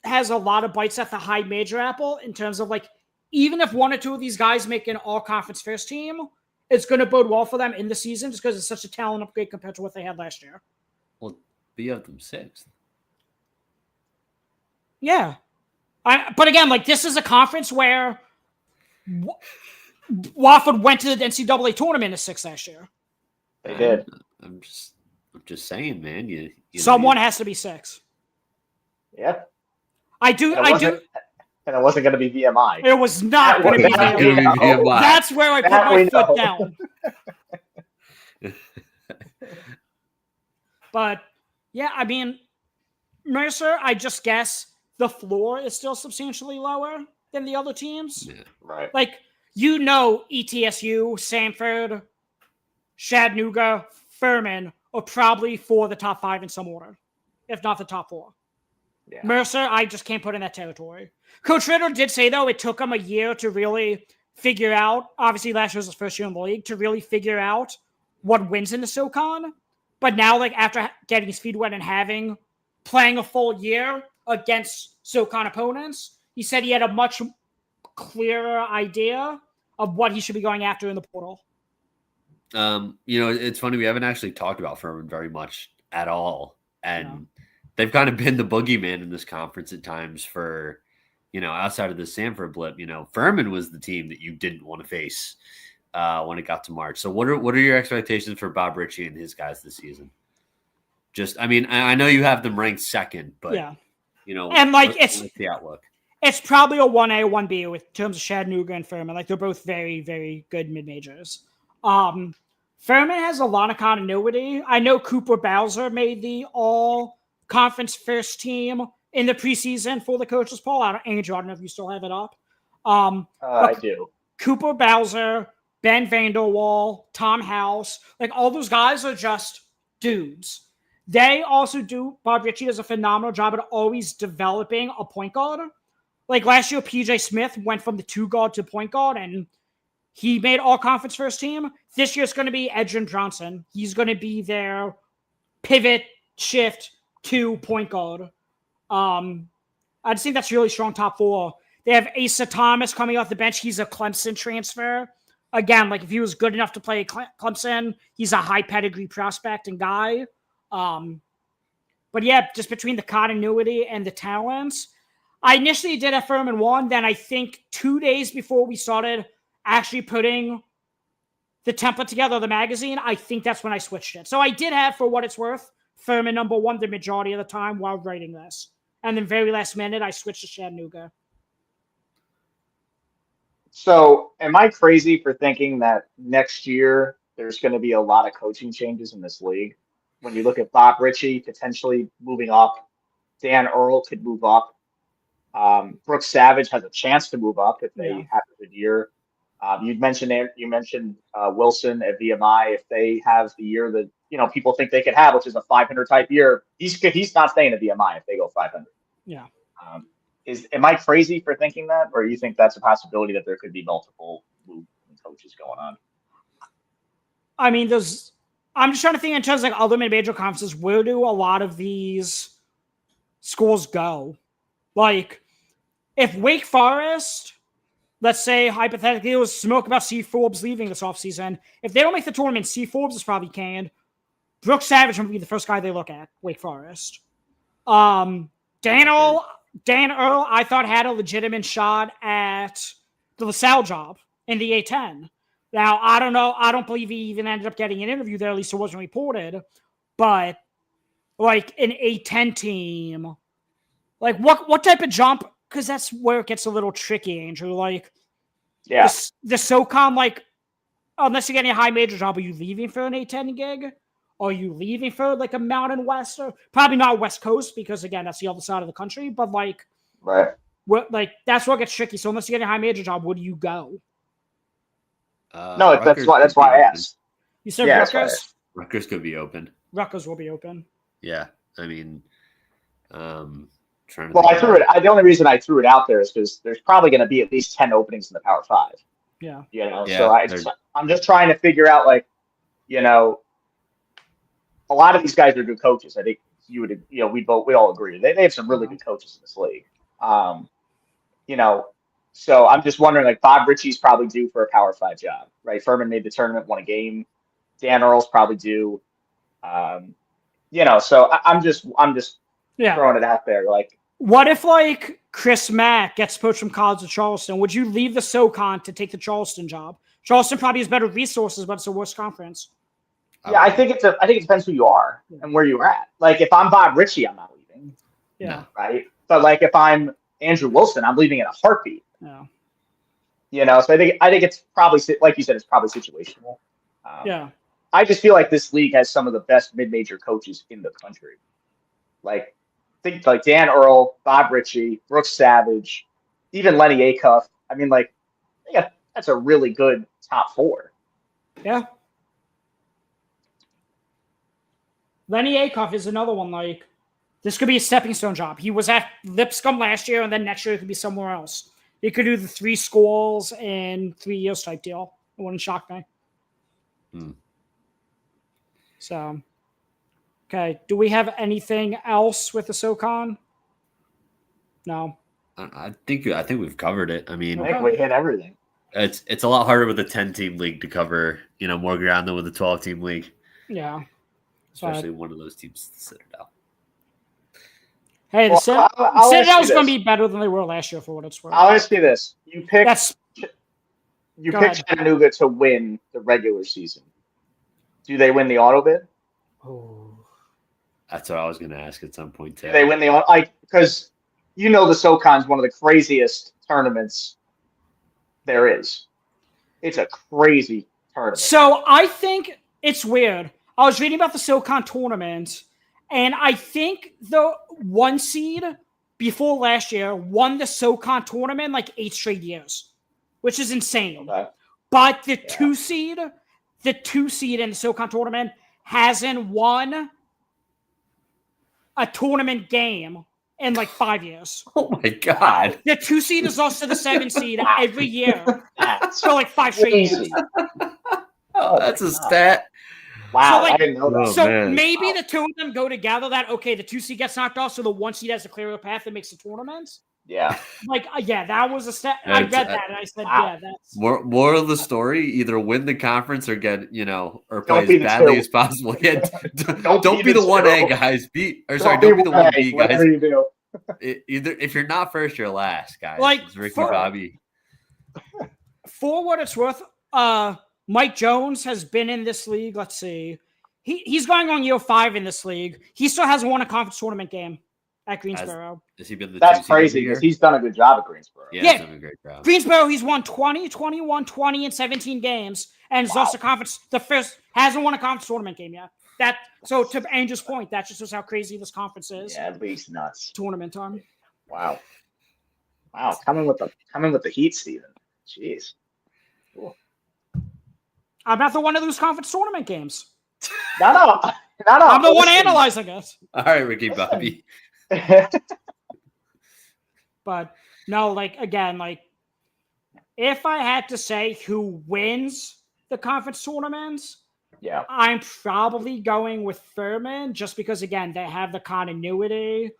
has a lot of bites at the high major apple in terms of, like, even if one or two of these guys make an all-conference first team, it's going to bode well for them in the season just because it's such a talent upgrade compared to what they had last year. Well, but you have them 6th. Yeah. But again, like, this is a conference where Wofford went to the NCAA tournament as 6th last year. They did. I'm just saying, man. Someone has to be 6. Yeah. I do. And it wasn't going to be VMI. It was not going to be VMI. That's where I put my foot down. But, yeah, I mean, Mercer, I just guess the floor is still substantially lower than the other teams. Yeah. Right. Like, ETSU, Samford, Chattanooga, Furman are probably 4 of the top 5 in some order, if not the top 4. Yeah. Mercer, I just can't put in that territory. Coach Ritter did say, though, it took him a year to really figure out, obviously last year was his first year in the league, to really figure out what wins in the SoCon. But now, like, after getting his feet wet and playing a full year against SoCon opponents, he said he had a much clearer idea of what he should be going after in the portal. It's funny, we haven't actually talked about Furman very much at all. And they've kind of been the boogeyman in this conference at times for, outside of the Samford blip. Furman was the team that you didn't want to face when it got to March. So what are your expectations for Bob Ritchie and his guys this season? I know you have them ranked 2nd, but and like it's the outlook. It's probably a 1A, 1B with terms of Chattanooga and Furman. Like, they're both very, very good mid-majors. Furman has a lot of continuity. I know Cooper Bowser made the all-conference first team in the preseason for the coaches poll. Andrew, I don't know if you still have it up. I do. Cooper Bowser, Ben Vanderwall, Tom House, like, all those guys are just dudes. They also Bob Ritchie does a phenomenal job at always developing a point guard. Like, last year, PJ Smith went from the 2-guard to point guard, and he made all-conference first team. This year, it's going to be Edrin Johnson. He's going to be their pivot shift to point guard. I just think that's really strong top 4. They have Asa Thomas coming off the bench. He's a Clemson transfer. Again, like, if he was good enough to play Clemson, he's a high pedigree prospect and guy. But, yeah, just between the continuity and the talents, I initially did have Furman 1. Then I think 2 days before we started actually putting the template together, the magazine, I think that's when I switched it. So I did have, for what it's worth, Furman number 1 the majority of the time while writing this. And then very last minute, I switched to Chattanooga. So am I crazy for thinking that next year there's going to be a lot of coaching changes in this league? When you look at Bob Ritchie potentially moving up, Dan Earl could move up. Brooks Savage has a chance to move up if they have a good year. You mentioned Wilson at VMI. If they have the year that people think they could have, which is a 500 type year, he's not staying at VMI if they go 500. Yeah. Am I crazy for thinking that, or you think that's a possibility that there could be multiple coaches going on? I mean, I'm just trying to think in terms of, like, other mid-major conferences. Where do a lot of these schools go? Like, if Wake Forest, let's say hypothetically, it was smoke about C. Forbes leaving this offseason. If they don't make the tournament, C. Forbes is probably canned. Brooks Savage would be the first guy they look at, Wake Forest. Dan Earl, I thought had a legitimate shot at the LaSalle job in the A10. Now, I don't know. I don't believe he even ended up getting an interview there. At least it wasn't reported. But, like, an A10 team, like, what type of jump? Because that's where it gets a little tricky, Andrew. Like, the SoCon, like, unless you get a high major job, are you leaving for an A10 gig? Are you leaving for, like, a Mountain West? Or probably not West Coast, because, again, that's the other side of the country. But, like, that's where it gets tricky. So unless you get a high major job, where do you go? No, that's why I asked. You said Rutgers? Rutgers could be open. Rutgers will be open. Yeah. I mean, Trying to Well, think I threw it. The only reason I threw it out there is because there's probably going to be at least 10 openings in the Power Five. Yeah. You know, Yeah, so I'm just trying to figure out, like, you know, a lot of these guys are good coaches. I think we all agree they have some really good coaches in this league. You know, so I'm just wondering, like, Bob Ritchie's probably due for a Power Five job, right? Furman made the tournament, won a game. Dan Earl's probably due. You know, so I'm just throwing it out there, like. What if, like, Chris Mack gets poached from college to Charleston? Would you leave the SoCon to take the Charleston job? Charleston probably has better resources, but it's a worse conference. Yeah, I think it depends who you are and where you're at. Like, if I'm Bob Ritchie, I'm not leaving. Yeah. Right. But, like, if I'm Andrew Wilson, I'm leaving in a heartbeat. Yeah. You know, so I think it's probably, like you said, it's probably situational. Yeah. I just feel like this league has some of the best mid-major coaches in the country. Like, think like Dan Earl, Bob Ritchie, Brooks Savage, even Lenny Acuff. I mean, like, yeah, that's a really good top four. Yeah. Lenny Acuff is another one. Like, this could be a stepping stone job. He was at Lipscomb last year, and then next year it could be somewhere else. He could do the 3 schools in 3 years type deal. It wouldn't shock me. So, okay. Do we have anything else with the SoCon? No. I think we've covered it. I mean, I think we hit everything. It's a lot harder with a 10-team league to cover, more ground than with a 12-team league. Yeah. Especially one of those teams, the Citadel. Hey, the Citadel's going to be better than they were last year for what it's worth. I'll ask you this. You picked Chattanooga to win the regular season. Do they win the auto bid? Oh. That's what I was going to ask at some point, too. Do they win the because the SoCon is one of the craziest tournaments there is. It's a crazy tournament. So I think it's weird. I was reading about the SoCon tournament, and I think the 1 seed before last year won the SoCon tournament like 8 straight years, which is insane. Okay. But the 2 seed in the SoCon tournament hasn't won a tournament game in like 5 years. Oh my God. The 2 seed is also the 7 seed every year for like 5 straight years. Oh, that's a stat. Wow, so, I didn't know that. So maybe the 2 of them go together that, okay, the 2 seed gets knocked off, so the 1 seed has a clearer path that makes the tournament. Yeah. Like, that was a stat. I read that and I said, wow. that's. More of the story, either win the conference or get, or play as badly as possible. Yeah, don't be the 1A, guys. Don't be the 1B, guys. Whatever you do. Either if you're not first, you're last, guys. Like, it's Ricky Bobby. For what it's worth, Mike Jones has been in this league. Let's see. He's going on year 5 in this league. He still hasn't won a conference tournament game at Greensboro. Has he been That's crazy because he's done a good job at Greensboro. Yeah, he's done a great job. Greensboro, he's won 20, 21, 20, and 17 games. And he's lost a conference. Hasn't won a conference tournament game yet. So to Andrew's point, that just shows how crazy this conference is. Yeah, at least nuts. Tournament time. Wow. Coming with the heat, Steven. Jeez. Cool. I'm not the one to lose conference tournament games. No. I'm the one analyzing it. All right, Ricky Bobby. But no, if I had to say who wins the conference tournaments, I'm probably going with Furman just because, again, they have the continuity.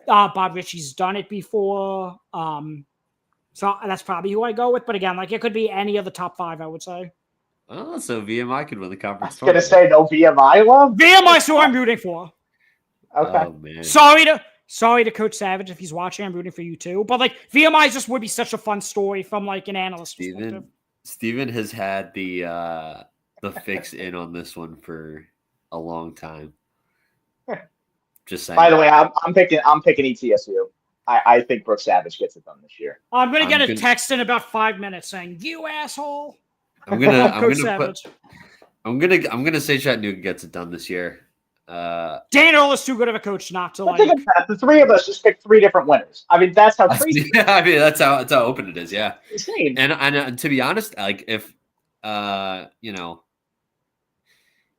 Bob Ritchie's done it before. So that's probably who I go with. But again, it could be any of the top 5, I would say. Oh, so VMI could win the conference tournament. I was going to say no VMI love? VMI, who I'm rooting for. Okay. Oh, man. Sorry to Coach Savage if he's watching. I'm rooting for you too. But VMI just would be such a fun story from an analyst perspective. Steven has had the fix in on this one for a long time. Just saying. By the way, I'm picking ETSU. I think Brooks Savage gets it done this year. I'm gonna get a text in about 5 minutes saying, "You asshole." I'm gonna say Chattanooga gets it done this year. Dan Earl is too good of a coach not to Think of that. The 3 of us just picked 3 different winners. I mean, that's how crazy. I mean, that's how open it is. Yeah, insane. And to be honest, if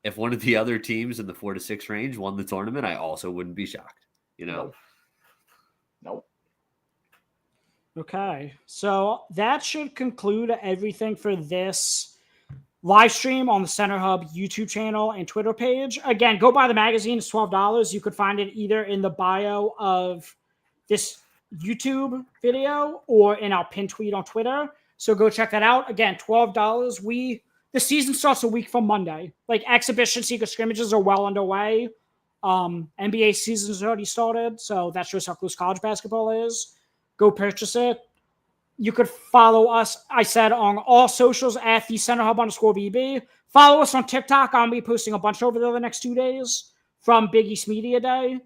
if one of the other teams in the 4 to 6 range won the tournament, I also wouldn't be shocked. Nope. Okay, so that should conclude everything for this live stream on the Center Hub YouTube channel and Twitter page. Again, go buy the magazine. It's $12. You could find it either in the bio of this YouTube video or in our pin tweet on Twitter. So go check that out. Again, $12. The season starts a week from Monday. Like exhibition secret scrimmages are well underway. NBA season has already started, so that shows how close college basketball is. Go purchase it. You could follow us, I said, on all socials at the Center Hub _VB. Follow us on TikTok. I'll be posting a bunch over there the next 2 days from Big East Media Day.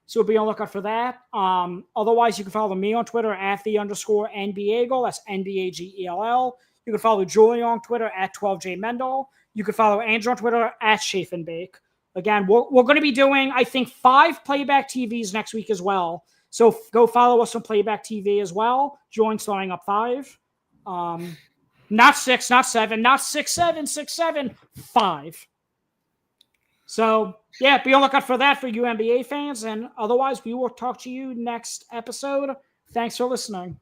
So be on the lookout for that. Otherwise, you can follow me on Twitter at @the_NBAGel. That's NBAGELL. You can follow Julie on Twitter at 12J Mendel. You can follow Andrew on Twitter at Shafenbake. Again, we're going to be doing, I think, 5 playback TVs next week as well. So go follow us on Playback TV as well. Join starting up 5. Not 6, not 7, not 6, 7, 6, 7, 5. So, yeah, be on the lookout for that for you NBA fans. And otherwise, we will talk to you next episode. Thanks for listening.